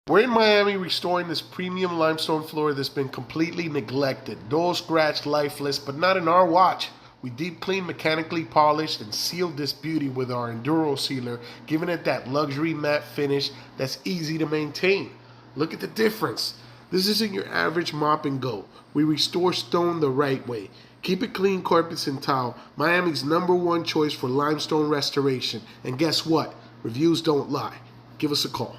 We're in Miami restoring this premium limestone floor that's been completely neglected. Dull scratched, lifeless, but not in our watch. We deep cleaned, mechanically polished, and sealed this beauty with our Enduro sealer, giving it that luxury matte finish that's easy to maintain. Look at the difference. This isn't your average mop and go. We restore stone the right way. Keep it clean, carpets and tile. Miami's #1 choice for limestone restoration. And guess what? Reviews don't lie. Give us a call.